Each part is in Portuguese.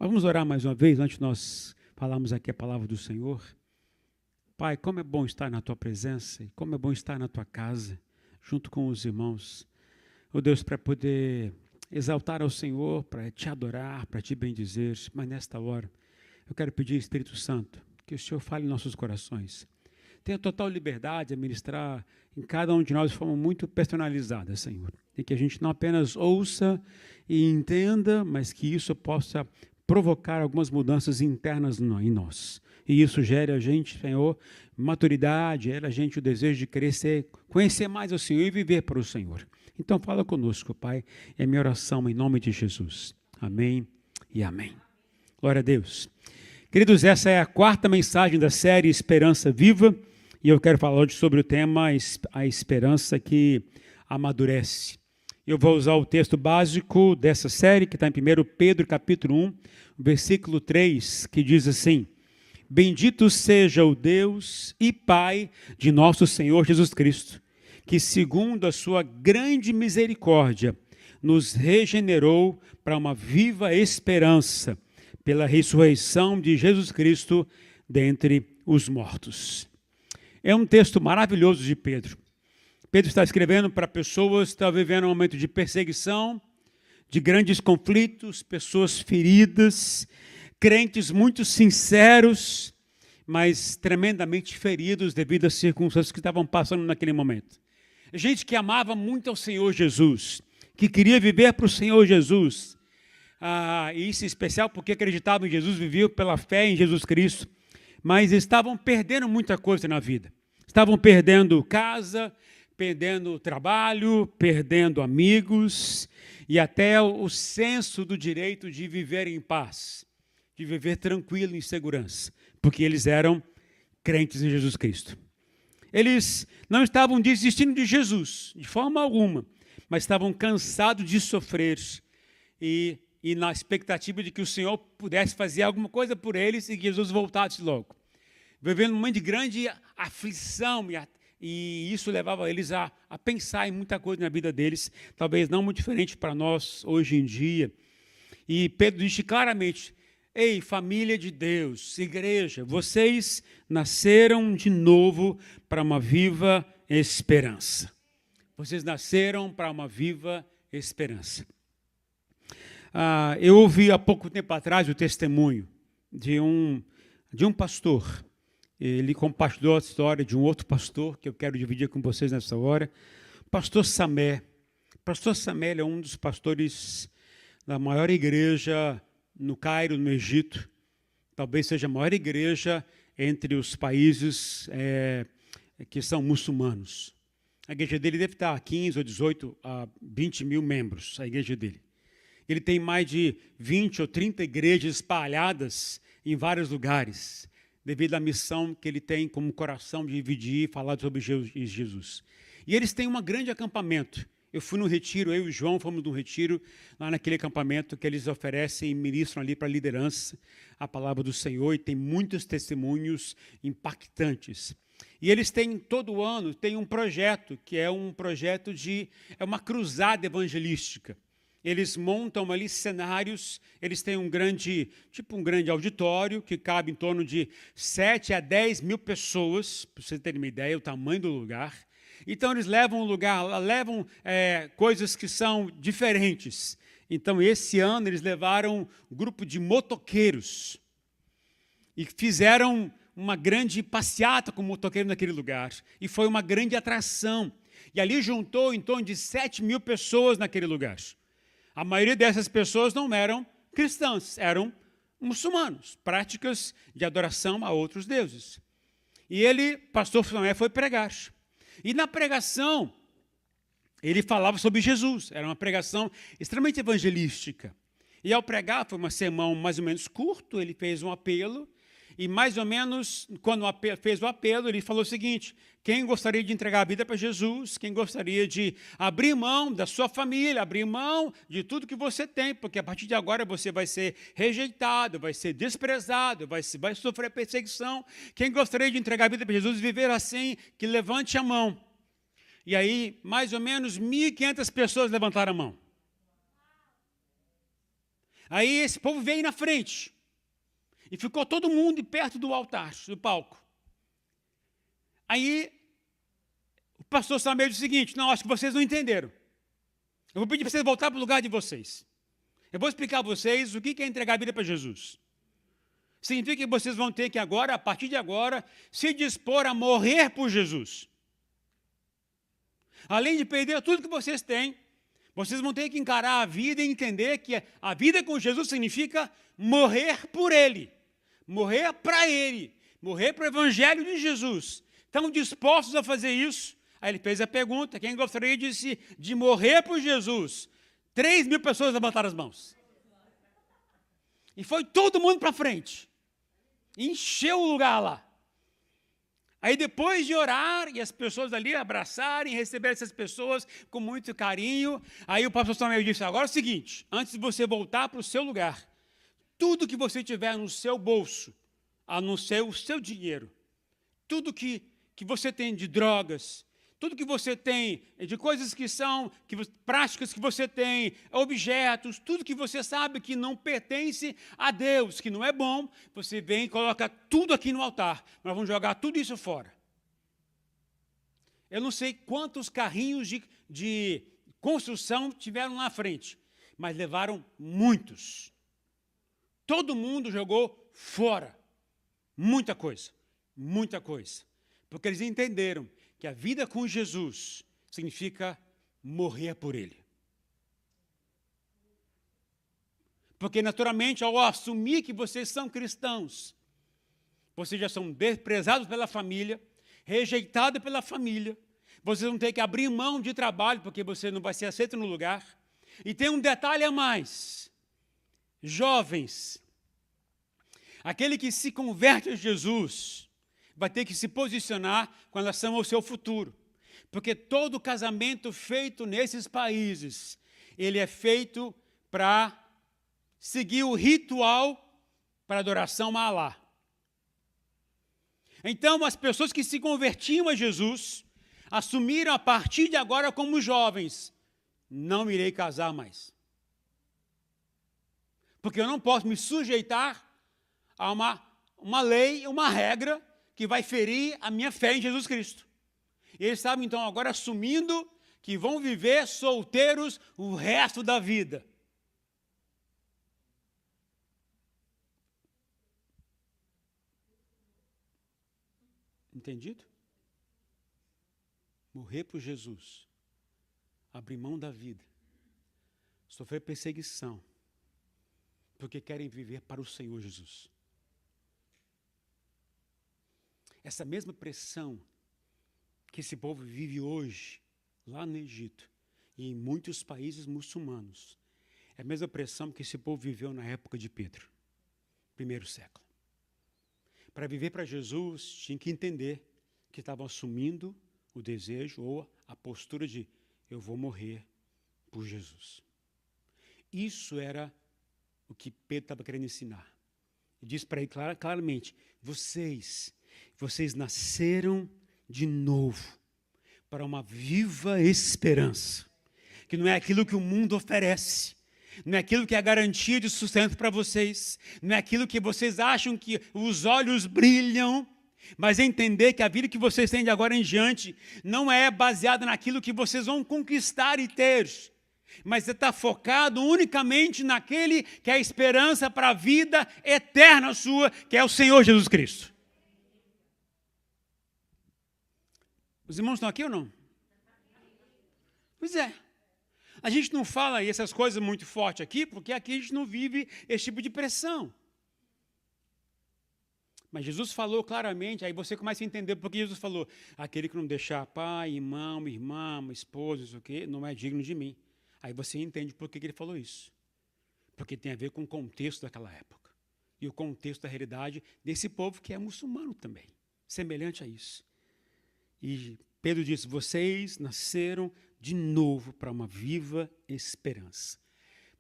Mas vamos orar mais uma vez, antes de nós falarmos aqui a palavra do Senhor. Pai, como é bom estar na Tua presença, e como é bom estar na Tua casa, junto com os irmãos. Oh Deus, para poder exaltar ao Senhor, para Te adorar, para Te bendizer. Mas nesta hora, eu quero pedir, Espírito Santo, que o Senhor fale em nossos corações. Tenha total liberdade a ministrar em cada um de nós de forma muito personalizada, Senhor. E que a gente não apenas ouça e entenda, mas que isso possa provocar algumas mudanças internas em nós. E isso gere a gente, Senhor, maturidade, gera a gente o desejo de crescer, conhecer mais o Senhor e viver para o Senhor. Então fala conosco, Pai, é minha oração em nome de Jesus. Amém e amém. Glória a Deus. Queridos, essa é a quarta mensagem da série Esperança Viva, e eu quero falar hoje sobre o tema a esperança que amadurece. Eu vou usar o texto básico dessa série, que está em 1 Pedro, capítulo 1, versículo 3, que diz assim: Bendito seja o Deus e Pai de nosso Senhor Jesus Cristo, que segundo a sua grande misericórdia, nos regenerou para uma viva esperança, pela ressurreição de Jesus Cristo dentre os mortos. É um texto maravilhoso de Pedro. Pedro está escrevendo para pessoas que estão vivendo um momento de perseguição, de grandes conflitos, pessoas feridas, crentes muito sinceros, mas tremendamente feridos devido às circunstâncias que estavam passando naquele momento. Gente que amava muito ao Senhor Jesus, que queria viver para o Senhor Jesus, e isso em especial porque acreditavam em Jesus, viviam pela fé em Jesus Cristo, mas estavam perdendo muita coisa na vida. Estavam perdendo casa, perdendo trabalho, perdendo amigos e até o senso do direito de viver em paz, de viver tranquilo em segurança, porque eles eram crentes em Jesus Cristo. Eles não estavam desistindo de Jesus, de forma alguma, mas estavam cansados de sofrer e na expectativa de que o Senhor pudesse fazer alguma coisa por eles e que Jesus voltasse logo. Vivendo um momento de grande aflição e isso levava eles a pensar em muita coisa na vida deles, talvez não muito diferente para nós hoje em dia. E Pedro disse claramente: Ei, família de Deus, igreja, vocês nasceram de novo para uma viva esperança. Vocês nasceram para uma viva esperança. Eu ouvi há pouco tempo atrás o testemunho de um pastor. Ele compartilhou a história de um outro pastor que eu quero dividir com vocês nessa hora. Pastor Samé. Pastor Samé é um dos pastores da maior igreja no Cairo, no Egito. Talvez seja a maior igreja entre os países que são muçulmanos. A igreja dele deve estar a 15 ou 18 a 20 mil membros, a igreja dele. Ele tem mais de 20 ou 30 igrejas espalhadas em vários lugares, devido à missão que ele tem como coração de dividir e falar sobre Jesus. E eles têm um grande acampamento. Eu fui no retiro, eu e o João fomos no retiro, lá naquele acampamento que eles oferecem e ministram ali para a liderança a palavra do Senhor, e tem muitos testemunhos impactantes. E eles têm, todo ano, tem um projeto, que é um projeto é uma cruzada evangelística. Eles montam ali cenários, eles têm um grande auditório, que cabe em torno de 7 a 10 mil pessoas, para vocês terem uma ideia, o tamanho do lugar. Então, eles levam coisas que são diferentes. Então, esse ano, eles levaram um grupo de motoqueiros e fizeram uma grande passeata com motoqueiros naquele lugar. E foi uma grande atração. E ali juntou em torno de 7 mil pessoas naquele lugar. A maioria dessas pessoas não eram cristãs, eram muçulmanos, práticas de adoração a outros deuses. E pastor Samé, foi pregar. E na pregação, ele falava sobre Jesus. Era uma pregação extremamente evangelística. E ao pregar, foi um sermão mais ou menos curto, ele fez um apelo. E mais ou menos, quando fez o apelo, ele falou o seguinte: quem gostaria de entregar a vida para Jesus, quem gostaria de abrir mão da sua família, abrir mão de tudo que você tem, porque a partir de agora você vai ser rejeitado, vai ser desprezado, vai sofrer perseguição. Quem gostaria de entregar a vida para Jesus e viver assim, que levante a mão. E aí, mais ou menos 1.500 pessoas levantaram a mão. Aí esse povo veio na frente. E ficou todo mundo perto do altar, do palco. Aí o pastor Samuel disse o seguinte: não, acho que vocês não entenderam. Eu vou pedir para vocês voltar para o lugar de vocês. Eu vou explicar a vocês o que é entregar a vida para Jesus. Significa que vocês vão ter que agora, a partir de agora, se dispor a morrer por Jesus. Além de perder tudo que vocês têm, vocês vão ter que encarar a vida e entender que a vida com Jesus significa morrer por Ele, morrer para Ele, morrer para o Evangelho de Jesus. Estão dispostos a fazer isso? Aí ele fez a pergunta: quem gostaria de morrer por Jesus? 3.000 pessoas levantaram as mãos. E foi todo mundo para frente. Encheu o lugar lá. Aí depois de orar, e as pessoas ali abraçarem, receber essas pessoas com muito carinho, aí o pastor Samuel disse: agora é o seguinte, antes de você voltar para o seu lugar, tudo que você tiver no seu bolso, a não ser o seu dinheiro, tudo que você tem de drogas, tudo que você tem de coisas práticas que você tem, objetos, tudo que você sabe que não pertence a Deus, que não é bom, você vem e coloca tudo aqui no altar. Nós vamos jogar tudo isso fora. Eu não sei quantos carrinhos de construção tiveram lá na frente, mas levaram muitos. Todo mundo jogou fora. Muita coisa, muita coisa. Porque eles entenderam que a vida com Jesus significa morrer por Ele. Porque, naturalmente, ao assumir que vocês são cristãos, vocês já são desprezados pela família, rejeitados pela família, vocês vão ter que abrir mão de trabalho, porque você não vai ser aceito no lugar. E tem um detalhe a mais. Jovens, aquele que se converte a Jesus vai ter que se posicionar com relação ao seu futuro. Porque todo casamento feito nesses países, ele é feito para seguir o ritual para adoração a Alá. Então, as pessoas que se convertiam a Jesus, assumiram a partir de agora como jovens: não irei casar mais. Porque eu não posso me sujeitar a uma lei, uma regra, que vai ferir a minha fé em Jesus Cristo. E eles estavam, então, agora assumindo que vão viver solteiros o resto da vida. Entendido? Morrer por Jesus, abrir mão da vida, sofrer perseguição, porque querem viver para o Senhor Jesus. Essa mesma pressão que esse povo vive hoje, lá no Egito, e em muitos países muçulmanos, é a mesma pressão que esse povo viveu na época de Pedro, primeiro século. Para viver para Jesus, tinha que entender que estavam assumindo o desejo ou a postura de: eu vou morrer por Jesus. Isso era o que Pedro estava querendo ensinar. Ele disse para ele claramente: vocês nasceram de novo para uma viva esperança, que não é aquilo que o mundo oferece, não é aquilo que é a garantia de sustento para vocês, não é aquilo que vocês acham que os olhos brilham, mas entender que a vida que vocês têm de agora em diante não é baseada naquilo que vocês vão conquistar e ter, mas está focado unicamente naquele que é a esperança para a vida eterna sua, que é o Senhor Jesus Cristo. Os irmãos estão aqui ou não? Pois é. A gente não fala essas coisas muito forte aqui, porque aqui a gente não vive esse tipo de pressão. Mas Jesus falou claramente, aí você começa a entender porque Jesus falou: aquele que não deixar pai, irmão, irmã, esposa, isso aqui, não é digno de mim. Aí você entende por que ele falou isso. Porque tem a ver com o contexto daquela época. E o contexto da realidade desse povo que é muçulmano também, semelhante a isso. E Pedro disse: vocês nasceram de novo para uma viva esperança.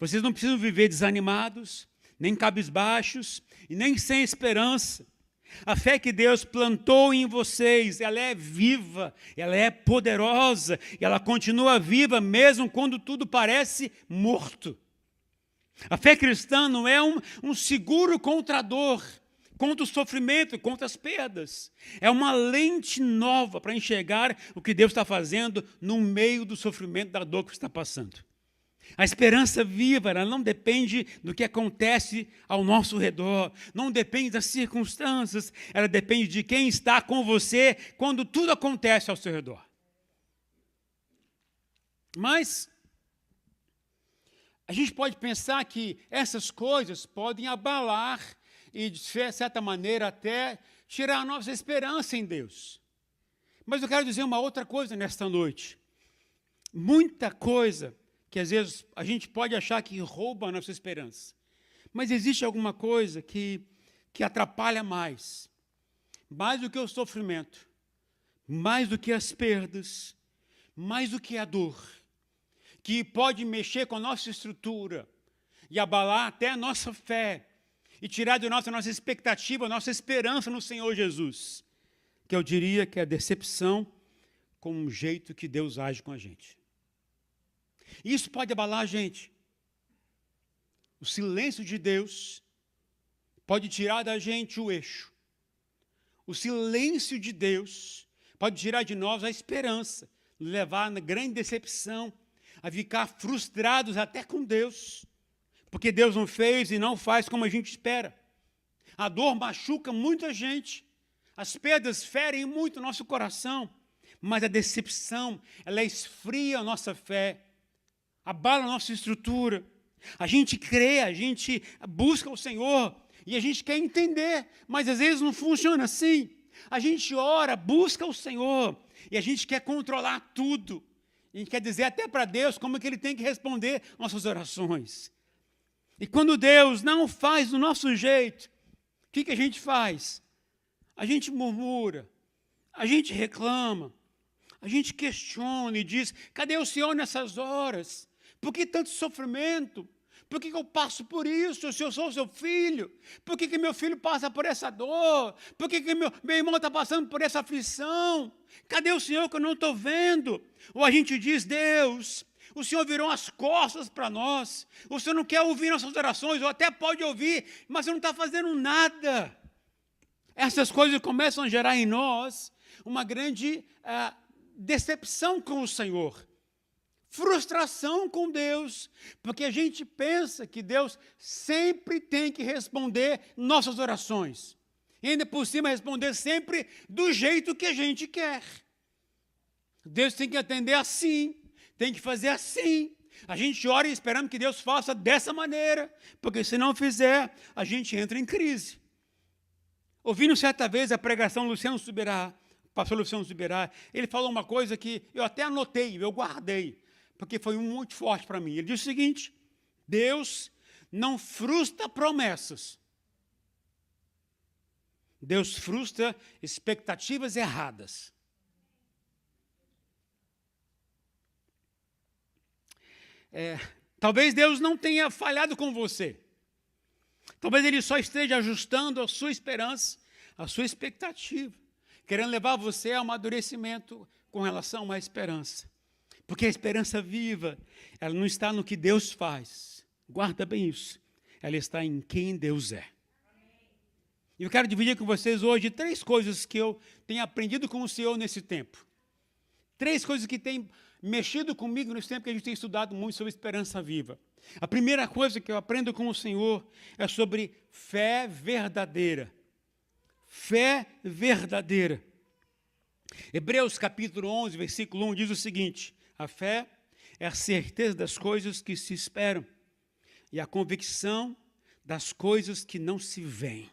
Vocês não precisam viver desanimados, nem cabisbaixos e nem sem esperança. A fé que Deus plantou em vocês, ela é viva, ela é poderosa, e ela continua viva mesmo quando tudo parece morto. A fé cristã não é um seguro contra a dor, contra o sofrimento, contra as perdas. É uma lente nova para enxergar o que Deus está fazendo no meio do sofrimento, da dor que está passando. A esperança viva, ela não depende do que acontece ao nosso redor, não depende das circunstâncias, ela depende de quem está com você quando tudo acontece ao seu redor. Mas a gente pode pensar que essas coisas podem abalar e, de certa maneira, até tirar a nossa esperança em Deus. Mas eu quero dizer uma outra coisa nesta noite. Muita coisa que às vezes a gente pode achar que rouba a nossa esperança. Mas existe alguma coisa que atrapalha mais do que o sofrimento, mais do que as perdas, mais do que a dor, que pode mexer com a nossa estrutura e abalar até a nossa fé e tirar de nós a nossa expectativa, a nossa esperança no Senhor Jesus, que eu diria que é a decepção com o jeito que Deus age com a gente. Isso pode abalar a gente. O silêncio de Deus pode tirar da gente o eixo. O silêncio de Deus pode tirar de nós a esperança, levar na grande decepção, a ficar frustrados até com Deus, porque Deus não fez e não faz como a gente espera. A dor machuca muita gente, as perdas ferem muito o nosso coração, mas a decepção, ela esfria a nossa fé, abala a nossa estrutura. A gente crê, a gente busca o Senhor e a gente quer entender, mas às vezes não funciona assim. A gente ora, busca o Senhor e a gente quer controlar tudo. A gente quer dizer até para Deus como é que Ele tem que responder nossas orações. E quando Deus não faz do nosso jeito, o que a gente faz? A gente murmura, a gente reclama, a gente questiona e diz: cadê o Senhor nessas horas? Por que tanto sofrimento? Por que eu passo por isso, se eu sou seu filho? Por que meu filho passa por essa dor? Por que meu irmão está passando por essa aflição? Cadê o Senhor que eu não estou vendo? Ou a gente diz: Deus, o Senhor virou as costas para nós. O Senhor não quer ouvir nossas orações, ou até pode ouvir, mas você não está fazendo nada. Essas coisas começam a gerar em nós uma grande decepção com o Senhor. Frustração com Deus, porque a gente pensa que Deus sempre tem que responder nossas orações. E ainda por cima responder sempre do jeito que a gente quer. Deus tem que atender assim, tem que fazer assim. A gente ora esperando que Deus faça dessa maneira, porque se não fizer, a gente entra em crise. Ouvindo certa vez a pregação do Luciano Subirá, pastor Luciano Subirá, ele falou uma coisa que eu até anotei, eu guardei, porque foi muito forte para mim. Ele disse o seguinte: Deus não frustra promessas. Deus frustra expectativas erradas. Talvez Deus não tenha falhado com você. Talvez Ele só esteja ajustando a sua esperança, a sua expectativa, querendo levar você ao amadurecimento com relação à esperança. Porque a esperança viva, ela não está no que Deus faz. Guarda bem isso. Ela está em quem Deus é. E eu quero dividir com vocês hoje 3 coisas que eu tenho aprendido com o Senhor nesse tempo. 3 coisas que têm mexido comigo nesse tempo que a gente tem estudado muito sobre esperança viva. A primeira coisa que eu aprendo com o Senhor é sobre fé verdadeira. Fé verdadeira. Hebreus capítulo 11, versículo 1 diz o seguinte: a fé é a certeza das coisas que se esperam e a convicção das coisas que não se veem.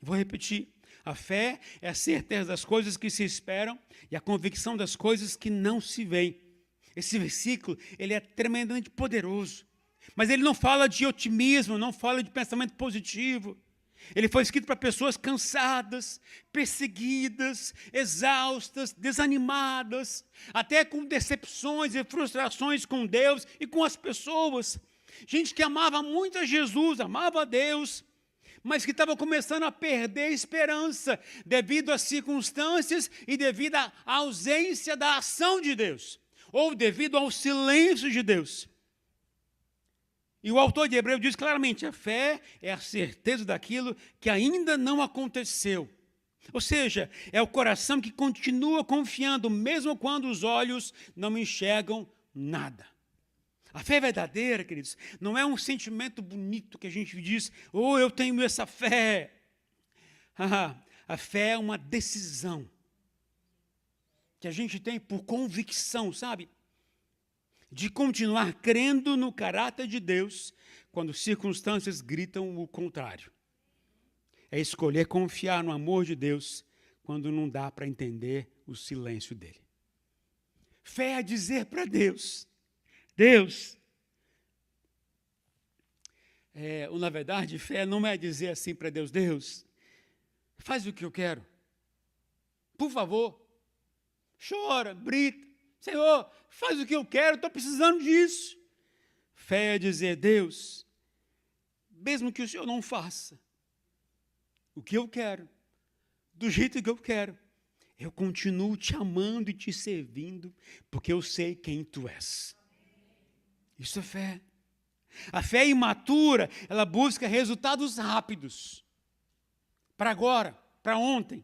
Vou repetir. A fé é a certeza das coisas que se esperam e a convicção das coisas que não se veem. Esse versículo, ele é tremendamente poderoso. Mas ele não fala de otimismo, não fala de pensamento positivo. Ele foi escrito para pessoas cansadas, perseguidas, exaustas, desanimadas, até com decepções e frustrações com Deus e com as pessoas. Gente que amava muito a Jesus, amava a Deus, mas que estava começando a perder a esperança devido às circunstâncias e devido à ausência da ação de Deus, ou devido ao silêncio de Deus. E o autor de Hebreus diz claramente, a fé é a certeza daquilo que ainda não aconteceu. Ou seja, é o coração que continua confiando, mesmo quando os olhos não enxergam nada. A fé verdadeira, queridos, não é um sentimento bonito que a gente diz, oh, eu tenho essa fé. A fé é uma decisão que a gente tem por convicção, sabe? De continuar crendo no caráter de Deus quando circunstâncias gritam o contrário. É escolher confiar no amor de Deus quando não dá para entender o silêncio dele. Fé é dizer para Deus, Deus, ou na verdade, fé não é dizer assim para Deus, Deus, faz o que eu quero, por favor, chora, grita, Senhor, faz o que eu quero, estou precisando disso. Fé é dizer, Deus, mesmo que o Senhor não faça o que eu quero, do jeito que eu quero, eu continuo te amando e te servindo, porque eu sei quem tu és. Isso é fé. A fé imatura, ela busca resultados rápidos. Para agora, para ontem.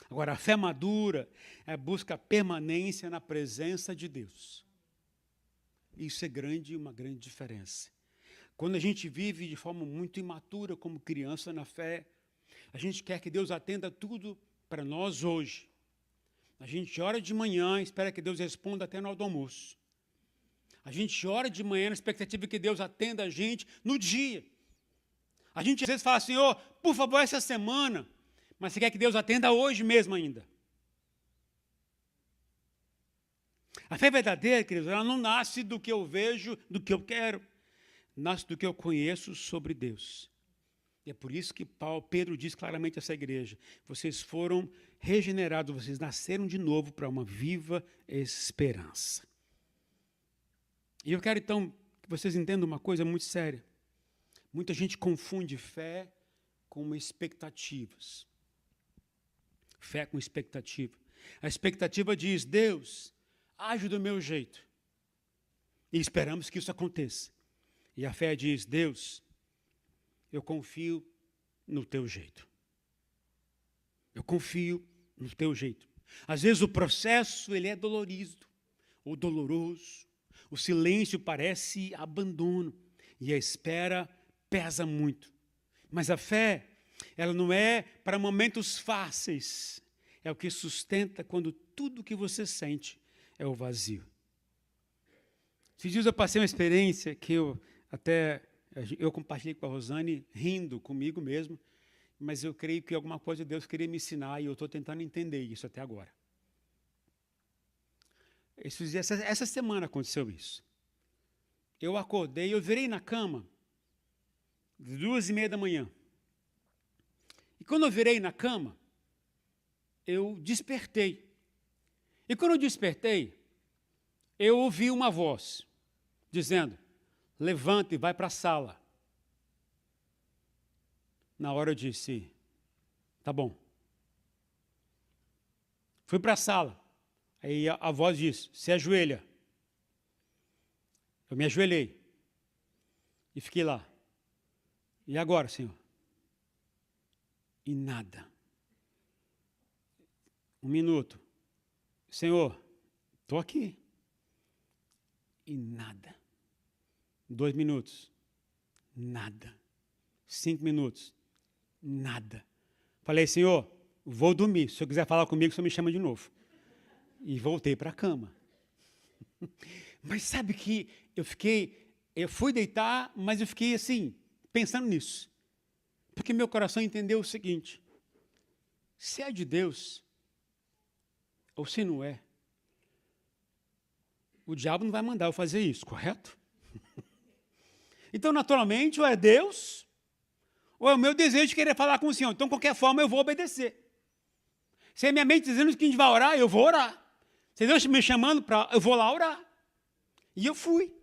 Agora, a fé madura busca permanência na presença de Deus. Isso é uma grande diferença. Quando a gente vive de forma muito imatura como criança na fé, a gente quer que Deus atenda tudo para nós hoje. A gente ora de manhã, espera que Deus responda até na hora do almoço. A gente ora de manhã na expectativa que Deus atenda a gente no dia. A gente às vezes fala, Senhor, por favor, essa semana, mas você quer que Deus atenda hoje mesmo ainda. A fé verdadeira, queridos, ela não nasce do que eu vejo, do que eu quero. Nasce do que eu conheço sobre Deus. E é por isso que Pedro diz claramente a essa igreja, vocês foram regenerados, vocês nasceram de novo para uma viva esperança. E eu quero então que vocês entendam uma coisa muito séria. Muita gente confunde fé com expectativas. Fé com expectativa. A expectativa diz, Deus, age do meu jeito. E esperamos que isso aconteça. E a fé diz, Deus, eu confio no teu jeito. Eu confio no teu jeito. Às vezes o processo ele é dolorido ou doloroso. O silêncio parece abandono e a espera pesa muito. Mas a fé, ela não é para momentos fáceis. É o que sustenta quando tudo que você sente é o vazio. Esses dias eu passei uma experiência que eu compartilhei com a Rosane, rindo comigo mesmo, mas eu creio que alguma coisa Deus queria me ensinar e eu estou tentando entender isso até agora. Essa semana aconteceu isso. Eu acordei, eu virei na cama, 2:30 da manhã. E quando eu virei na cama, eu despertei. E quando eu despertei, eu ouvi uma voz dizendo, levanta e vai para a sala. Na hora eu disse, tá bom. Fui para a sala. Aí a voz disse, se ajoelha. Eu me ajoelhei. E fiquei lá. E agora, Senhor? E nada. 1 minuto. Senhor, estou aqui. E nada. 2 minutos. Nada. 5 minutos. Nada. Falei, Senhor, vou dormir. Se o Senhor quiser falar comigo, o Senhor me chama de novo. E voltei para a cama. Mas sabe que eu fui deitar, mas eu fiquei assim, pensando nisso. Porque meu coração entendeu o seguinte, se é de Deus, ou se não é, o diabo não vai mandar eu fazer isso, correto? Então, naturalmente, ou é Deus, ou é o meu desejo de querer falar com o Senhor. Então, de qualquer forma, eu vou obedecer. Se é minha mente dizendo que a gente vai orar, eu vou orar. Se Deus me chamando eu vou lá orar. E eu fui.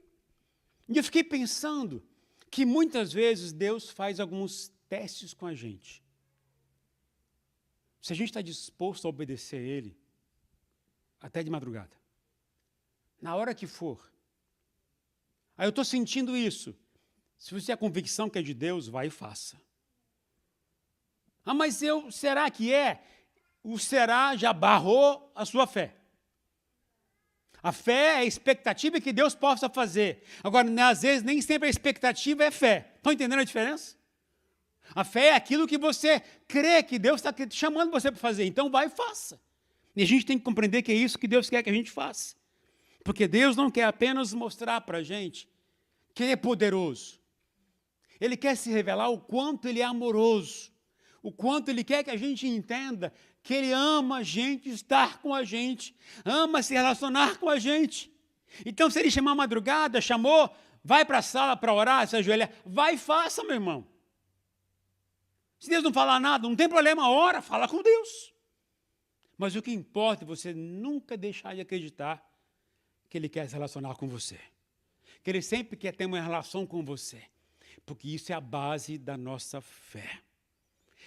E eu fiquei pensando que muitas vezes Deus faz alguns testes com a gente. Se a gente está disposto a obedecer a Ele, até de madrugada, na hora que for, Aí eu estou sentindo isso. Se você tem a convicção que é de Deus, vai e faça. Ah, mas será que é? O será já barrou a sua fé. A fé é a expectativa que Deus possa fazer. Agora, às vezes, nem sempre a expectativa é fé. Estão entendendo a diferença? A fé é aquilo que você crê que Deus está chamando você para fazer. Então, vai e faça. E a gente tem que compreender que é isso que Deus quer que a gente faça. Porque Deus não quer apenas mostrar para a gente que Ele é poderoso. Ele quer se revelar o quanto Ele é amoroso. O quanto Ele quer que a gente entenda que Ele ama a gente, estar com a gente, ama se relacionar com a gente. Então, se Ele chamar a madrugada, chamou, vai para a sala para orar, se ajoelhar, vai e faça, meu irmão. Se Deus não falar nada, não tem problema, ora, fala com Deus. Mas o que importa é você nunca deixar de acreditar que Ele quer se relacionar com você. Que Ele sempre quer ter uma relação com você. Porque isso é a base da nossa fé.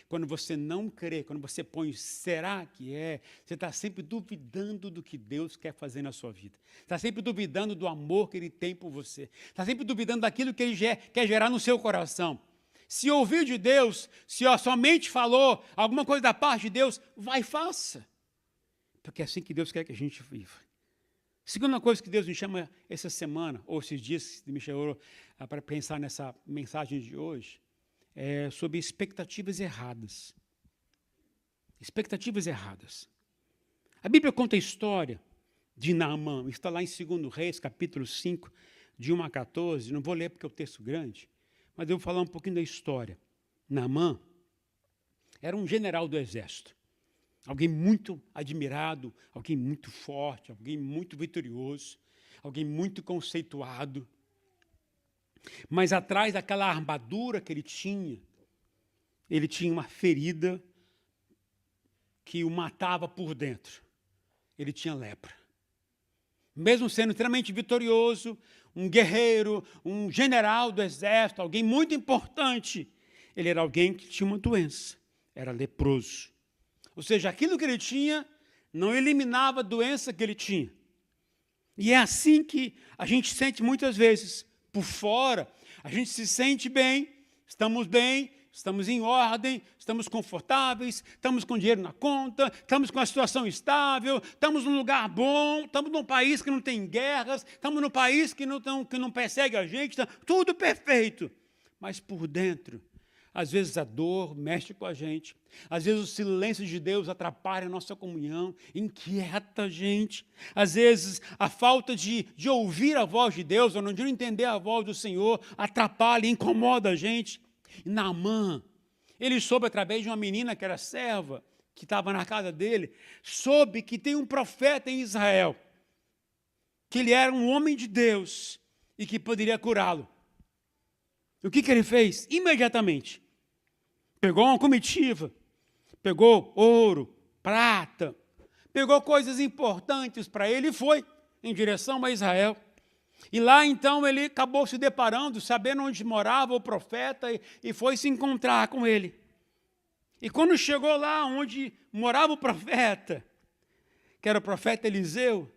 Quando você não crê, quando você põe será que é, você está sempre duvidando do que Deus quer fazer na sua vida. Está sempre duvidando do amor que Ele tem por você. Está sempre duvidando daquilo que Ele quer gerar no seu coração. Se ouvir de Deus, se a sua mente falou alguma coisa da parte de Deus, vai e faça. Porque é assim que Deus quer que a gente viva. Segunda coisa que Deus me chama essa semana, ou esses dias que me chamou para pensar nessa mensagem de hoje, é sobre expectativas erradas. Expectativas erradas. A Bíblia conta a história de Naamã, está lá em 2 Reis, capítulo 5, de 1 a 14, não vou ler porque é um texto grande, mas eu vou falar um pouquinho da história. Naamã era um general do exército, alguém muito admirado, alguém muito forte, alguém muito vitorioso, alguém muito conceituado. Mas atrás daquela armadura que ele tinha uma ferida que o matava por dentro. Ele tinha lepra. Mesmo sendo extremamente vitorioso, um guerreiro, um general do exército, alguém muito importante, ele era alguém que tinha uma doença, era leproso. Ou seja, aquilo que ele tinha não eliminava a doença que ele tinha. E é assim que a gente sente muitas vezes. Por fora, a gente se sente bem, estamos em ordem, estamos confortáveis, estamos com dinheiro na conta, estamos com a situação estável, estamos num lugar bom, estamos num país que não tem guerras, estamos num país que não persegue a gente, tudo perfeito. Mas por dentro, às vezes a dor mexe com a gente. Às vezes o silêncio de Deus atrapalha a nossa comunhão, inquieta a gente. Às vezes a falta de ouvir a voz de Deus, ou de não entender a voz do Senhor, atrapalha e incomoda a gente. E Naamã, ele soube através de uma menina que era serva, que estava na casa dele, soube que tem um profeta em Israel, que ele era um homem de Deus e que poderia curá-lo. O que ele fez? Imediatamente. Pegou uma comitiva, pegou ouro, prata, pegou coisas importantes para ele e foi em direção a Israel. E lá então ele acabou se deparando, sabendo onde morava o profeta e foi se encontrar com ele. E quando chegou lá onde morava o profeta, que era o profeta Eliseu,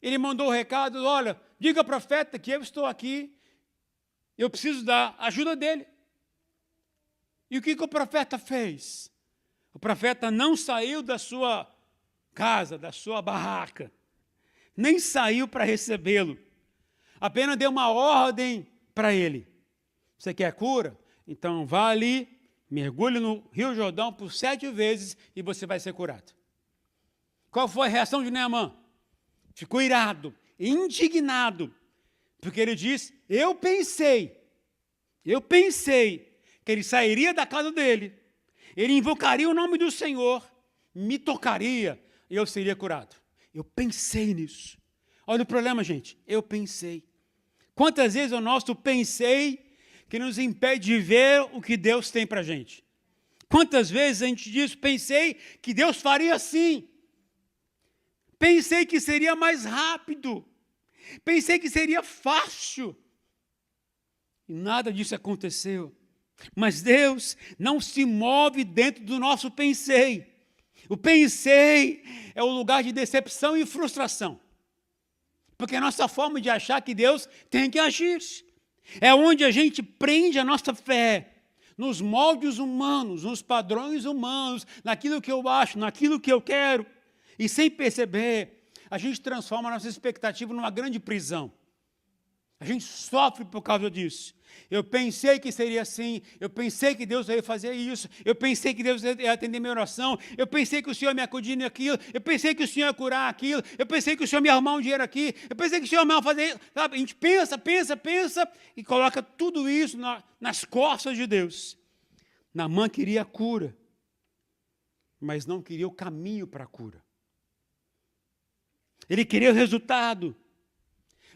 ele mandou o recado, olha, diga ao profeta que eu estou aqui, eu preciso da ajuda dele. E o que o profeta fez? O profeta não saiu da sua casa, da sua barraca, nem saiu para recebê-lo, apenas deu uma ordem para ele. Você quer cura? Então vá ali, mergulhe no Rio Jordão por 7 vezes e você vai ser curado. Qual foi a reação de Naamã? Ficou irado, indignado, porque ele disse, eu pensei que ele sairia da casa dele, ele invocaria o nome do Senhor, me tocaria e eu seria curado. Eu pensei nisso. Olha o problema, gente, eu pensei. Quantas vezes o nosso pensei que nos impede de ver o que Deus tem para a gente? Quantas vezes a gente diz, pensei que Deus faria assim. Pensei que seria mais rápido. Pensei que seria fácil. E nada disso aconteceu. Mas Deus não se move dentro do nosso pensei. O pensei é o lugar de decepção e frustração. Porque é a nossa forma de achar que Deus tem que agir. É onde a gente prende a nossa fé nos moldes humanos, nos padrões humanos, naquilo que eu acho, naquilo que eu quero. E sem perceber, a gente transforma a nossa expectativa numa grande prisão. A gente sofre por causa disso. Eu pensei que seria assim, eu pensei que Deus ia fazer isso, eu pensei que Deus ia atender minha oração, eu pensei que o Senhor ia me acudir naquilo, eu pensei que o Senhor ia curar aquilo, eu pensei que o Senhor ia me arrumar um dinheiro aqui, eu pensei que o Senhor ia fazer isso. Sabe? A gente pensa e coloca tudo isso nas costas de Deus. Naamã queria a cura, mas não queria o caminho para a cura. Ele queria o resultado,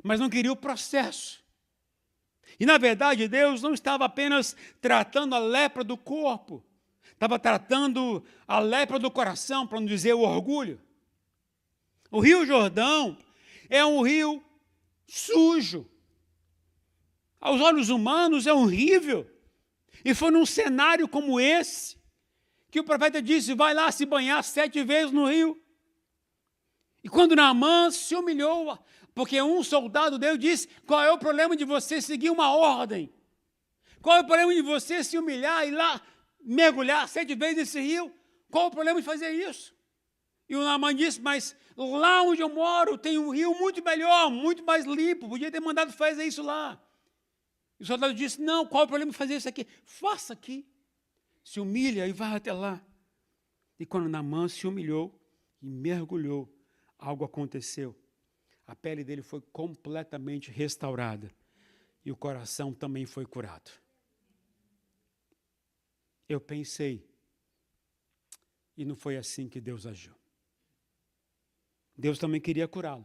mas não queria o processo. E, na verdade, Deus não estava apenas tratando a lepra do corpo, estava tratando a lepra do coração, para não dizer o orgulho. O Rio Jordão é um rio sujo. Aos olhos humanos é horrível. E foi num cenário como esse que o profeta disse, vai lá se banhar 7 vezes no rio. E quando Naamã se humilhou, porque um soldado dele disse, qual é o problema de você seguir uma ordem? Qual é o problema de você se humilhar e ir lá mergulhar 7 vezes nesse rio? Qual é o problema de fazer isso? E o Naamã disse, mas lá onde eu moro tem um rio muito melhor, muito mais limpo, podia ter mandado fazer isso lá. E o soldado disse, não, qual é o problema de fazer isso aqui? Faça aqui. Se humilha e vai até lá. E quando Naamã se humilhou e mergulhou, algo aconteceu. A pele dele foi completamente restaurada. E o coração também foi curado. Eu pensei, e não foi assim que Deus agiu. Deus também queria curá-lo.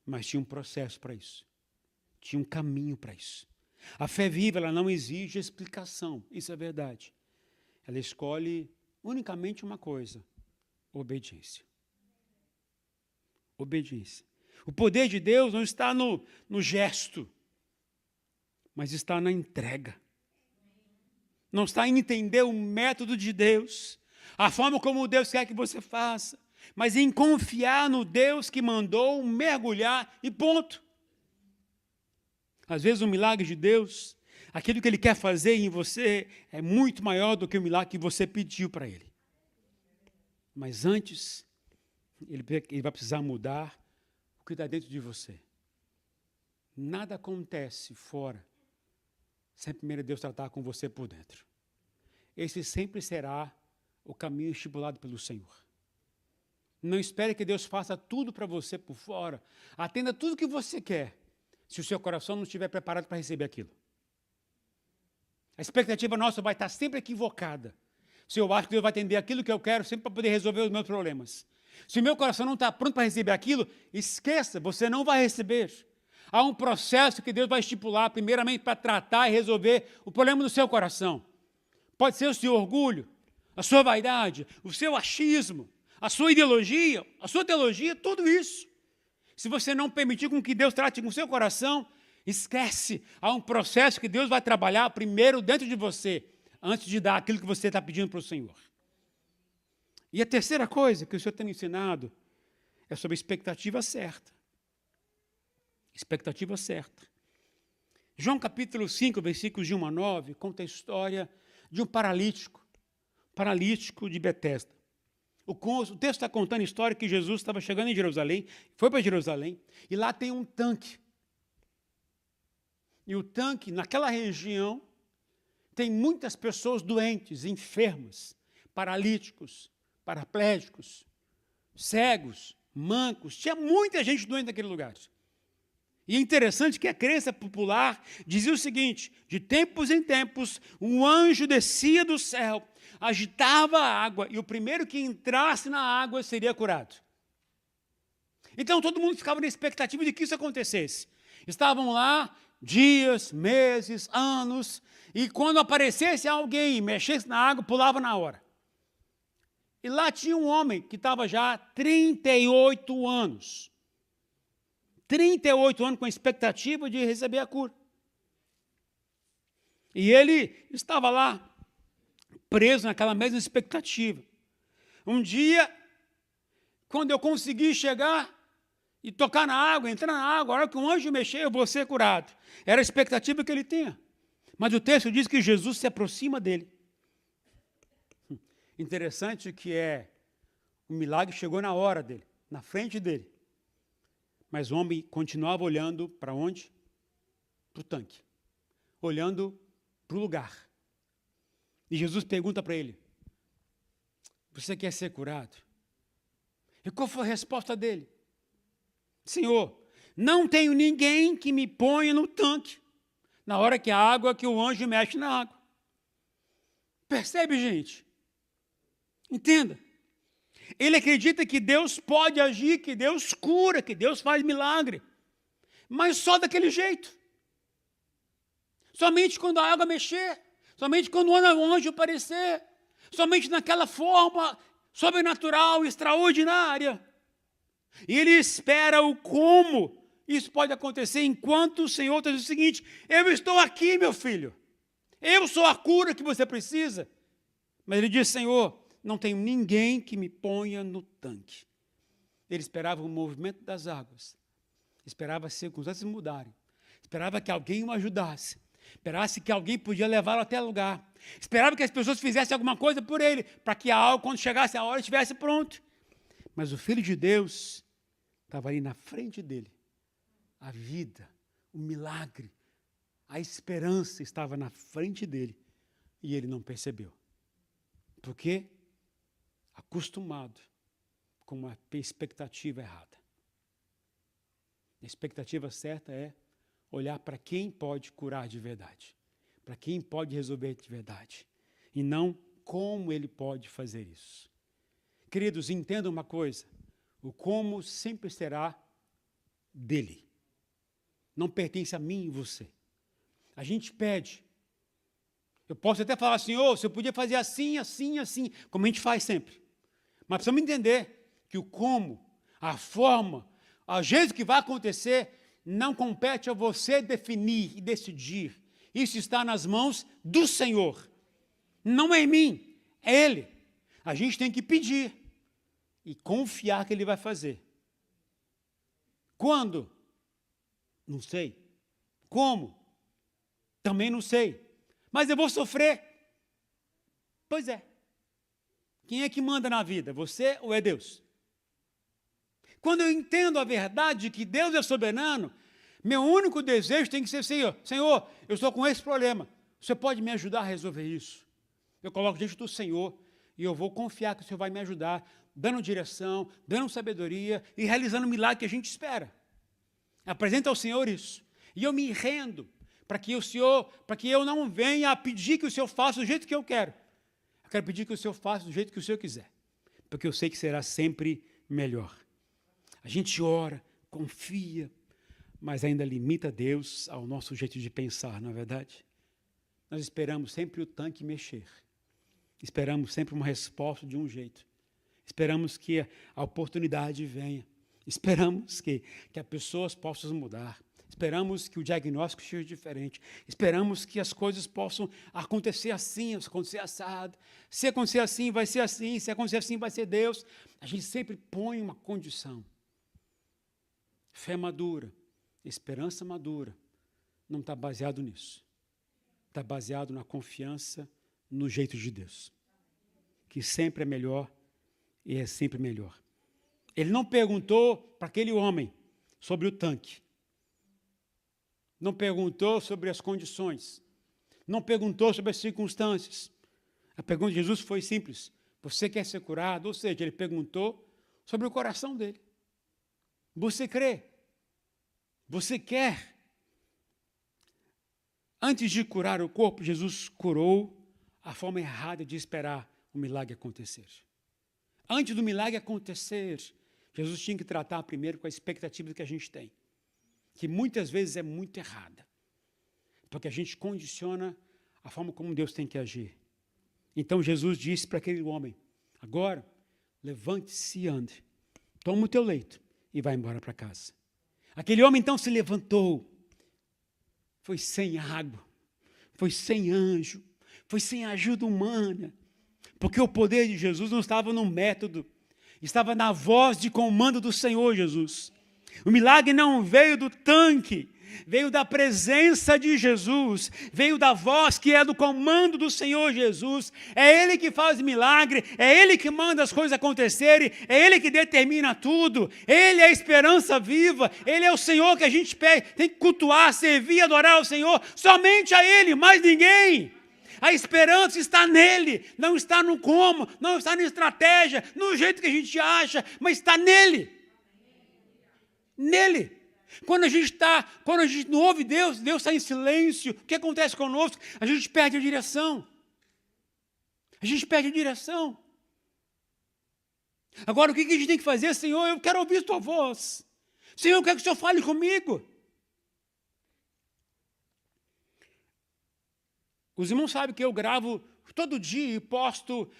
Mas tinha um processo para isso. Tinha um caminho para isso. A fé viva, ela não exige explicação. Isso é verdade. Ela escolhe unicamente uma coisa: obediência. Obediência. O poder de Deus não está no gesto, mas está na entrega. Não está em entender o método de Deus, a forma como Deus quer que você faça, mas em confiar no Deus que mandou mergulhar e ponto. Às vezes o milagre de Deus, aquilo que Ele quer fazer em você, é muito maior do que o milagre que você pediu para Ele. Mas antes, Ele vai precisar mudar o que está dentro de você. Nada acontece fora sem primeiro Deus tratar com você por dentro. Esse sempre será o caminho estipulado pelo Senhor. Não espere que Deus faça tudo para você por fora. Atenda tudo que você quer, se o seu coração não estiver preparado para receber aquilo. A expectativa nossa vai estar sempre equivocada. Se eu acho que Deus vai atender aquilo que eu quero, sempre para poder resolver os meus problemas. Se o meu coração não está pronto para receber aquilo, esqueça, você não vai receber. Há um processo que Deus vai estipular, primeiramente, para tratar e resolver o problema do seu coração. Pode ser o seu orgulho, a sua vaidade, o seu achismo, a sua ideologia, a sua teologia, tudo isso. Se você não permitir com que Deus trate com o seu coração, esquece. Há um processo que Deus vai trabalhar primeiro dentro de você, antes de dar aquilo que você está pedindo para o Senhor. E a terceira coisa que o Senhor tem me ensinado é sobre a expectativa certa. Expectativa certa. João capítulo 5, versículos de 1 a 9, conta a história de um paralítico de Betesda. O texto está contando a história que Jesus estava chegando em Jerusalém, foi para Jerusalém, e lá tem um tanque. E o tanque, naquela região, tem muitas pessoas doentes, enfermas, paralíticos, paraplégicos, cegos, mancos. Tinha muita gente doente naquele lugar. E é interessante que a crença popular dizia o seguinte: de tempos em tempos, um anjo descia do céu, agitava a água, e o primeiro que entrasse na água seria curado. Então todo mundo ficava na expectativa de que isso acontecesse. Estavam lá dias, meses, anos, e quando aparecesse alguém e mexesse na água, pulava na hora. E lá tinha um homem que estava já há 38 anos. 38 anos com a expectativa de receber a cura. E ele estava lá, preso naquela mesma expectativa. Um dia, quando eu consegui chegar, e tocar na água, entrar na água, a hora que um anjo mexer, eu vou ser curado. Era a expectativa que ele tinha. Mas o texto diz que Jesus se aproxima dele. Interessante que o milagre chegou na hora dele, na frente dele. Mas o homem continuava olhando para onde? Para o tanque. Olhando para o lugar. E Jesus pergunta para ele, você quer ser curado? E qual foi a resposta dele? Senhor, não tenho ninguém que me ponha no tanque na hora que o anjo mexe na água. Percebe, gente? Entenda. Ele acredita que Deus pode agir, que Deus cura, que Deus faz milagre. Mas só daquele jeito. Somente quando a água mexer, somente quando o anjo aparecer, somente naquela forma sobrenatural, extraordinária. E ele espera o como isso pode acontecer enquanto o Senhor diz o seguinte, eu estou aqui, meu filho. Eu sou a cura que você precisa. Mas ele diz, Senhor, não tenho ninguém que me ponha no tanque. Ele esperava o movimento das águas. Esperava as circunstâncias mudarem. Esperava que alguém o ajudasse. Esperasse que alguém podia levá-lo até lugar. Esperava que as pessoas fizessem alguma coisa por ele, para que quando chegasse a hora, estivesse pronto. Mas o Filho de Deus estava ali na frente dele. A vida, o milagre, a esperança estava na frente dele. E ele não percebeu. Por quê? Acostumado com uma expectativa errada. A expectativa certa é olhar para quem pode curar de verdade, para quem pode resolver de verdade, e não como ele pode fazer isso. Queridos, entendam uma coisa, o como sempre será dele, não pertence a mim e você. A gente pede, eu posso até falar assim, você podia fazer assim, assim, assim, como a gente faz sempre, mas precisamos entender que o como, a forma, o jeito que vai acontecer, não compete a você definir e decidir. Isso está nas mãos do Senhor. Não é em mim, é Ele. A gente tem que pedir e confiar que Ele vai fazer. Quando? Não sei. Como? Também não sei. Mas eu vou sofrer. Pois é. Quem é que manda na vida? Você ou é Deus? Quando eu entendo a verdade que Deus é soberano, meu único desejo tem que ser, Senhor, eu estou com esse problema. Você pode me ajudar a resolver isso? Eu coloco diante do Senhor e eu vou confiar que o Senhor vai me ajudar, dando direção, dando sabedoria e realizando o milagre que a gente espera. Apresenta ao Senhor isso. E eu me rendo para que eu não venha a pedir que o Senhor faça do jeito que eu quero. Eu quero pedir que o Senhor faça do jeito que o Senhor quiser. Porque eu sei que será sempre melhor. A gente ora, confia, mas ainda limita Deus ao nosso jeito de pensar, não é verdade? Nós esperamos sempre o tanque mexer. Esperamos sempre uma resposta de um jeito. Esperamos que a oportunidade venha. Esperamos que as pessoas possam mudar. Esperamos que o diagnóstico seja diferente. Esperamos que as coisas possam acontecer assim, acontecer assado. Se acontecer assim, vai ser assim. Se acontecer assim, vai ser Deus. A gente sempre põe uma condição. Fé madura, esperança madura, não está baseado nisso. Está baseado na confiança no jeito de Deus, que sempre é melhor e é sempre melhor. Ele não perguntou para aquele homem sobre o tanque, não perguntou sobre as condições, não perguntou sobre as circunstâncias. A pergunta de Jesus foi simples, você quer ser curado? Ou seja, ele perguntou sobre o coração dele. Você crê? Você quer? Antes de curar o corpo, Jesus curou a forma errada de esperar o milagre acontecer. Antes do milagre acontecer, Jesus tinha que tratar primeiro com a expectativa que a gente tem, que muitas vezes é muito errada, porque a gente condiciona a forma como Deus tem que agir. Então Jesus disse para aquele homem, agora, levante-se e ande, toma o teu leito e vai embora para casa. Aquele homem então se levantou, foi sem água, foi sem anjo, foi sem ajuda humana, porque o poder de Jesus não estava no método, estava na voz de comando do Senhor Jesus. O milagre não veio do tanque, veio da presença de Jesus, veio da voz que é do comando do Senhor Jesus. É Ele que faz milagre, é Ele que manda as coisas acontecerem, é Ele que determina tudo. Ele é a esperança viva, Ele é o Senhor que a gente tem que cultuar, servir, adorar ao Senhor, somente a Ele, mais ninguém. A esperança está nele, não está no como, não está na estratégia, no jeito que a gente acha, mas está nele. Nele. Quando a gente não ouve Deus, Deus está em silêncio, o que acontece conosco? A gente perde a direção. A gente perde a direção. Agora, o que a gente tem que fazer? Senhor, eu quero ouvir tua voz. Senhor, eu quero que o Senhor fale comigo. Os irmãos sabem que eu gravo todo dia e posto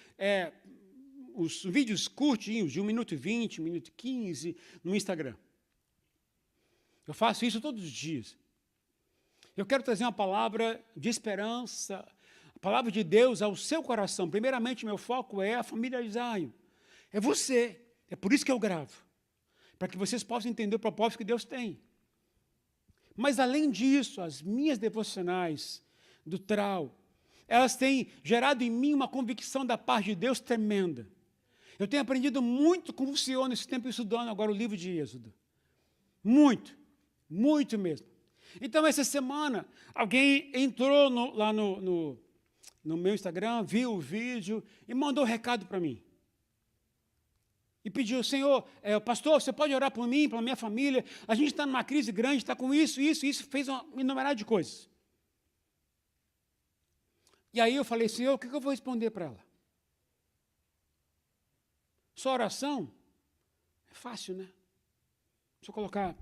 os vídeos curtinhos, de 1 minuto e 20, 1 minuto e 15, no Instagram. Eu faço isso todos os dias. Eu quero trazer uma palavra de esperança, a palavra de Deus ao seu coração. Primeiramente, meu foco é a família Zion. É você. É por isso que eu gravo. Para que vocês possam entender o propósito que Deus tem. Mas, além disso, as minhas devocionais do Trau, elas têm gerado em mim uma convicção da parte de Deus tremenda. Eu tenho aprendido muito com o Senhor nesse tempo estudando agora o livro de Êxodo. Muito. Muito mesmo. Então, essa semana, alguém entrou lá no meu Instagram, viu o vídeo e mandou um recado para mim. E pediu, Senhor, pastor, você pode orar por mim, pela minha família? A gente está numa crise grande, está com isso, fez uma enumerada de coisas. E aí eu falei, Senhor, o que eu vou responder para ela? Sua oração é fácil, né? Só colocar...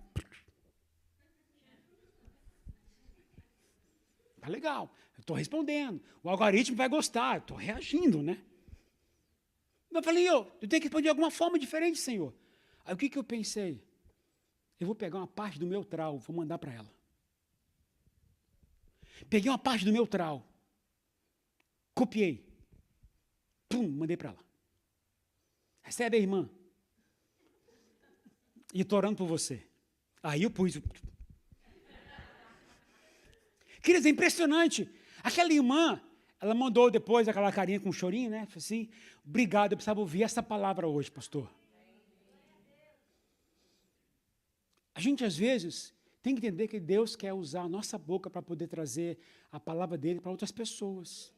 Tá legal, eu estou respondendo. O algoritmo vai gostar, estou reagindo, né? Eu falei, eu tenho que responder de alguma forma diferente, Senhor. Aí o que eu pensei? Eu vou pegar uma parte do meu trau, vou mandar para ela. Peguei uma parte do meu trau, copiei, mandei para ela. Recebe, irmã. E estou orando por você. Aí eu pus... Queridos, é impressionante. Aquela irmã, ela mandou depois aquela carinha com um chorinho, né? Falei assim, obrigado, eu precisava ouvir essa palavra hoje, pastor. A gente, às vezes, tem que entender que Deus quer usar a nossa boca para poder trazer a palavra dele para outras pessoas.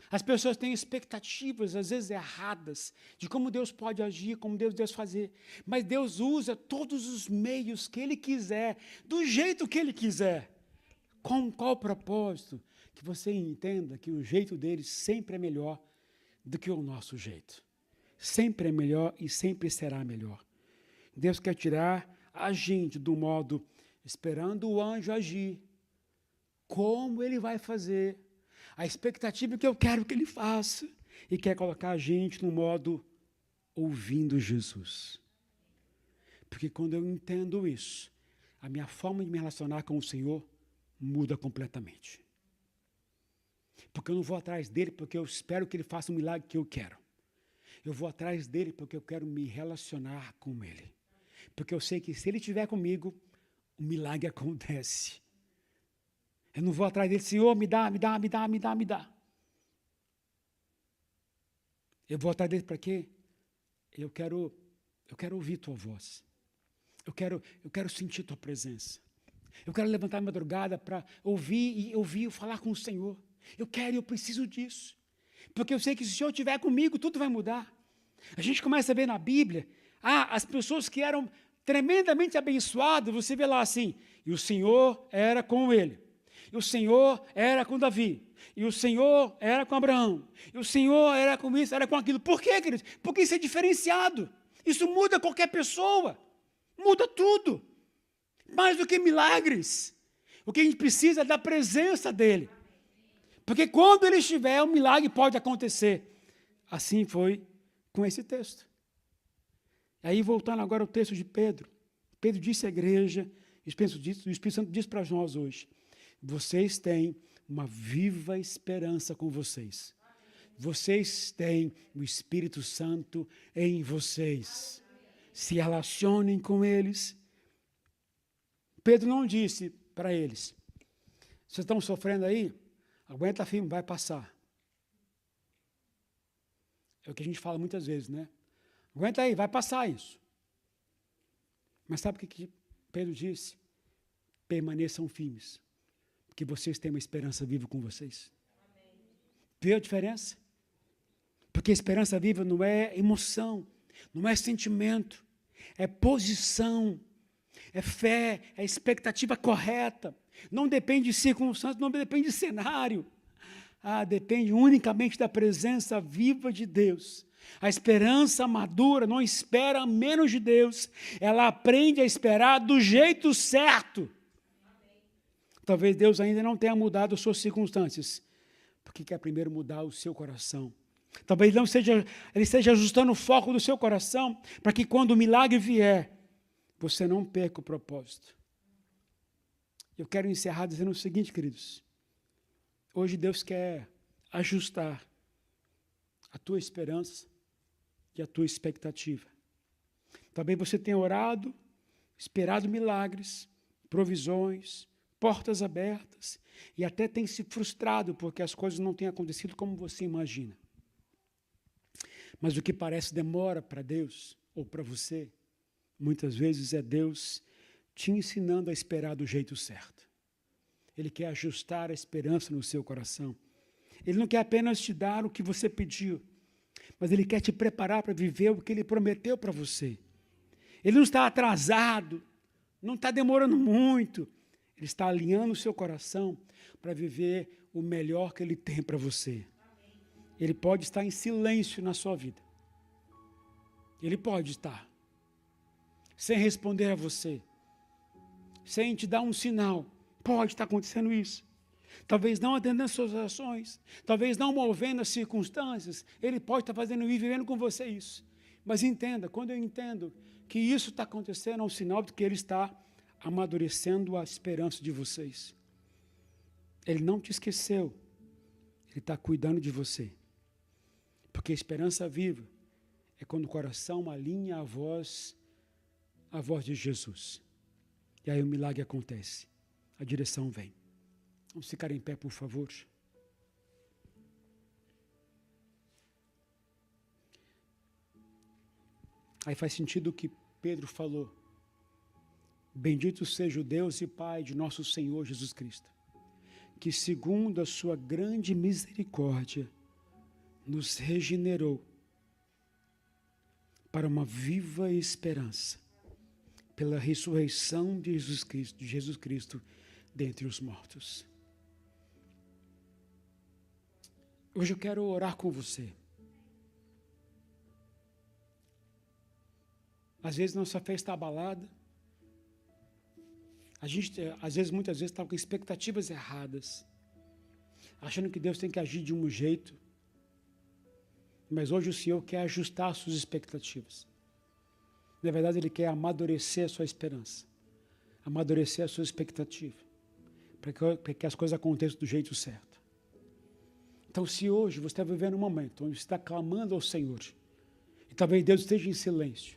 As pessoas têm expectativas, às vezes erradas, de como Deus pode agir, como Deus fazer. Mas Deus usa todos os meios que Ele quiser, do jeito que Ele quiser. Com qual propósito? Que você entenda que o jeito dele sempre é melhor do que o nosso jeito. Sempre é melhor e sempre será melhor. Deus quer tirar a gente do modo esperando o anjo agir. Como ele vai fazer? A expectativa que eu quero que ele faça. E quer colocar a gente no modo ouvindo Jesus. Porque quando eu entendo isso, a minha forma de me relacionar com o Senhor muda completamente. Porque eu não vou atrás dele porque eu espero que ele faça o milagre que eu quero. Eu vou atrás dele porque eu quero me relacionar com ele. Porque eu sei que se ele estiver comigo, o milagre acontece. Eu não vou atrás dele, Senhor, me dá. Eu vou atrás dele para quê? Eu quero ouvir tua voz. Eu quero sentir tua presença. Eu quero levantar a madrugada para ouvir falar com o Senhor. Eu preciso disso. Porque eu sei que se o Senhor estiver comigo, tudo vai mudar. A gente começa a ver na Bíblia, as pessoas que eram tremendamente abençoadas, você vê lá assim, e o Senhor era com ele. E o Senhor era com Davi. E o Senhor era com Abraão. E o Senhor era com isso, era com aquilo. Por quê, queridos? Porque isso é diferenciado. Isso muda qualquer pessoa. Muda tudo. Mais do que milagres. O que a gente precisa é da presença dele. Porque quando ele estiver, um milagre pode acontecer. Assim foi com esse texto. Aí, voltando agora ao texto de Pedro. Pedro disse à igreja, o Espírito Santo diz para nós hoje, vocês têm uma viva esperança com vocês. Vocês têm o Espírito Santo em vocês. se relacionem com eles. Pedro não disse para eles: vocês estão sofrendo aí? Aguenta firme, vai passar. É o que a gente fala muitas vezes, né? Aguenta aí, vai passar isso. Mas sabe o que Pedro disse? Permaneçam firmes, porque vocês têm uma esperança viva com vocês. Vê a diferença? Porque esperança viva não é emoção, não é sentimento, é posição, é fé, é expectativa correta. Não depende de circunstâncias, não depende de cenário. Depende unicamente da presença viva de Deus. A esperança madura não espera menos de Deus. Ela aprende a esperar do jeito certo. Talvez Deus ainda não tenha mudado as suas circunstâncias, porque quer primeiro mudar o seu coração. Talvez Ele esteja ajustando o foco do seu coração, para que quando o milagre vier, você não perca o propósito. Eu quero encerrar dizendo o seguinte, queridos. Hoje Deus quer ajustar a tua esperança e a tua expectativa. Talvez você tenha orado, esperado milagres, provisões, portas abertas, e até tem se frustrado porque as coisas não têm acontecido como você imagina. Mas o que parece demora para Deus ou para você, muitas vezes é Deus te ensinando a esperar do jeito certo. Ele quer ajustar a esperança no seu coração. Ele não quer apenas te dar o que você pediu, mas Ele quer te preparar para viver o que Ele prometeu para você. Ele não está atrasado, não está demorando muito. Ele está alinhando o seu coração para viver o melhor que Ele tem para você. Ele pode estar em silêncio na sua vida. Ele pode estar. Sem responder a você. Sem te dar um sinal. Pode estar acontecendo isso. Talvez não atendendo às suas orações. Talvez não movendo as circunstâncias. Ele pode estar fazendo e vivendo com você isso. Mas entenda, quando eu entendo que isso está acontecendo, é um sinal de que Ele está amadurecendo a esperança de vocês. Ele não te esqueceu. Ele está cuidando de você. Porque a esperança viva é quando o coração alinha a voz de Jesus. E aí o milagre acontece. A direção vem. Vamos ficar em pé, por favor. Aí faz sentido o que Pedro falou. Bendito seja o Deus e Pai de nosso Senhor Jesus Cristo, que segundo a sua grande misericórdia, nos regenerou para uma viva esperança, pela ressurreição de Jesus Cristo dentre os mortos. Hoje eu quero orar com você. Às vezes nossa fé está abalada. A gente, muitas vezes, está com expectativas erradas, achando que Deus tem que agir de um jeito. Mas hoje o Senhor quer ajustar as suas expectativas. Na verdade, Ele quer amadurecer a sua esperança, amadurecer a sua expectativa, para que as coisas aconteçam do jeito certo. Então, se hoje você está vivendo um momento onde você está clamando ao Senhor, e talvez Deus esteja em silêncio,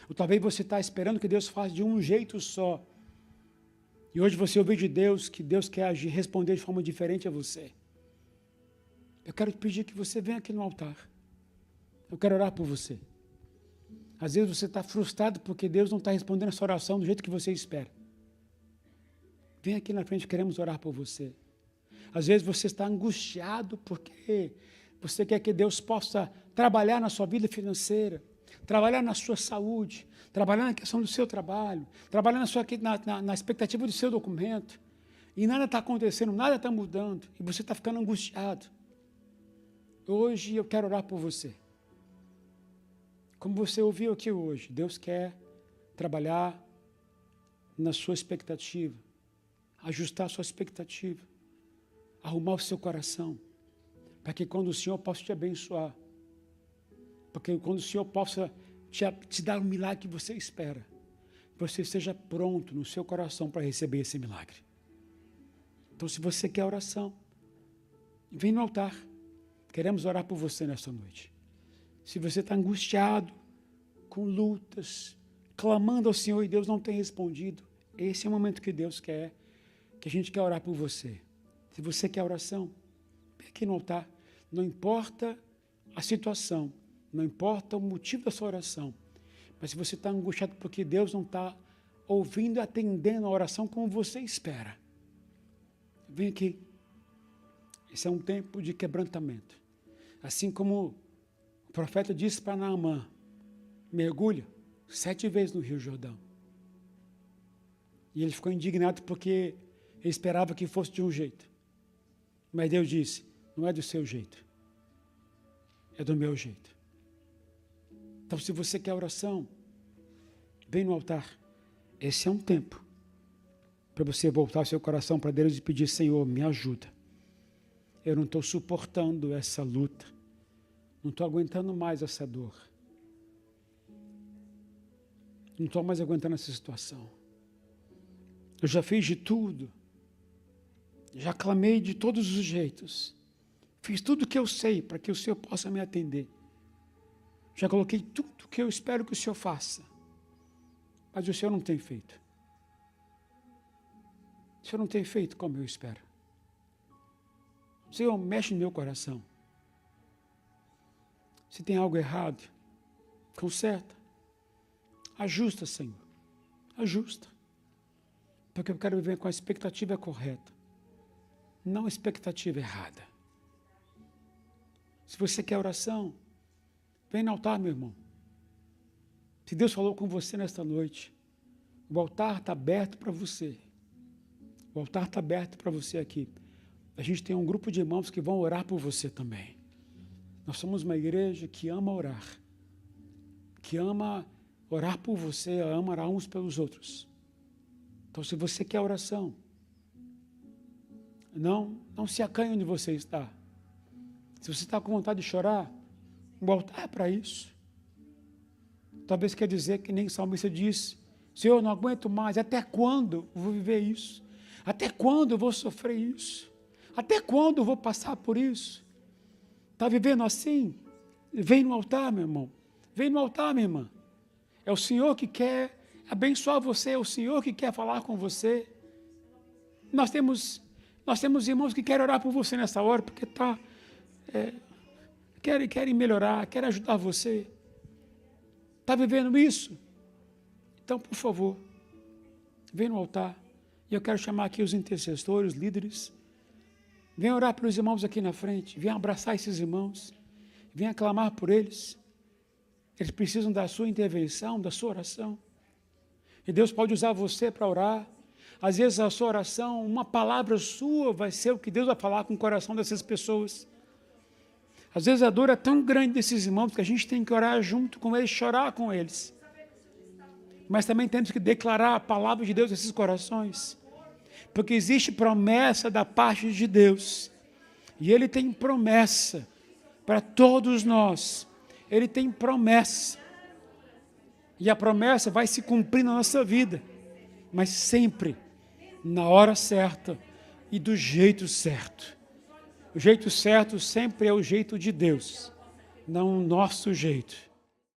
ou talvez você está esperando que Deus faça de um jeito só, e hoje você ouviu de Deus que Deus quer agir, responder de forma diferente a você. Eu quero te pedir que você venha aqui no altar. Eu quero orar por você. Às vezes você está frustrado porque Deus não está respondendo a sua oração do jeito que você espera. Vem aqui na frente, queremos orar por você. Às vezes você está angustiado porque você quer que Deus possa trabalhar na sua vida financeira, trabalhar na sua saúde, trabalhar na questão do seu trabalho, trabalhar na expectativa do seu documento. E nada está acontecendo, nada está mudando, e você está ficando angustiado. Hoje eu quero orar por você. Como você ouviu aqui hoje, Deus quer trabalhar na sua expectativa, ajustar a sua expectativa, arrumar o seu coração, para que quando o Senhor possa te abençoar, porque quando o Senhor possa te dar o milagre que você espera, você esteja pronto no seu coração para receber esse milagre. Então, se você quer oração, vem no altar. Queremos orar por você nesta noite. Se você está angustiado com lutas, clamando ao Senhor e Deus não tem respondido, esse é o momento que Deus quer, que a gente quer orar por você. Se você quer oração, vem aqui no altar. Não importa a situação, não importa o motivo da sua oração, mas se você está angustiado porque Deus não está ouvindo e atendendo a oração como você espera, vem aqui. Esse é um tempo de quebrantamento. Assim como o profeta disse para Naamã, mergulha 7 vezes no Rio Jordão. E ele ficou indignado porque ele esperava que fosse de um jeito. Mas Deus disse, não é do seu jeito, é do meu jeito. Então, se você quer oração, vem no altar. Esse é um tempo para você voltar o seu coração para Deus e pedir, Senhor, me ajuda. Eu não estou suportando essa luta. Não estou aguentando mais essa dor. Não estou mais aguentando essa situação. Eu já fiz de tudo. Já clamei de todos os jeitos. Fiz tudo o que eu sei para que o Senhor possa me atender. Já coloquei tudo o que eu espero que o Senhor faça. Mas o Senhor não tem feito. O Senhor não tem feito como eu espero. Senhor, mexe no meu coração. Se tem algo errado, conserta. Ajusta, Senhor. Ajusta. Porque eu quero viver com a expectativa correta. Não a expectativa errada. Se você quer oração, vem no altar, meu irmão. Se Deus falou com você nesta noite, o altar está aberto para você. O altar está aberto para você aqui. A gente tem um grupo de irmãos que vão orar por você também. Nós somos uma igreja que ama orar. Que ama orar por você, ama orar uns pelos outros. Então, se você quer oração, não se acanhe onde você está. Se você está com vontade de chorar, o altar é para isso. Talvez quer dizer que nem o salmista disse, Senhor, eu não aguento mais, até quando eu vou viver isso? Até quando eu vou sofrer isso? Até quando eu vou passar por isso? Está vivendo assim? Vem no altar, meu irmão. Vem no altar, minha irmã. É o Senhor que quer abençoar você, é o Senhor que quer falar com você. Nós temos irmãos que querem orar por você nessa hora, porque querem melhorar, querem ajudar você. Está vivendo isso? Então, por favor, vem no altar. E eu quero chamar aqui os intercessores, os líderes. Venha orar pelos irmãos aqui na frente. Venha abraçar esses irmãos. Venha clamar por eles. Eles precisam da sua intervenção, da sua oração. E Deus pode usar você para orar. Às vezes a sua oração, uma palavra sua vai ser o que Deus vai falar com o coração dessas pessoas. Às vezes a dor é tão grande desses irmãos que a gente tem que orar junto com eles, chorar com eles. Mas também temos que declarar a palavra de Deus a esses corações. Porque existe promessa da parte de Deus. E Ele tem promessa para todos nós. Ele tem promessa. E a promessa vai se cumprir na nossa vida. Mas sempre na hora certa e do jeito certo. O jeito certo sempre é o jeito de Deus, não o nosso jeito.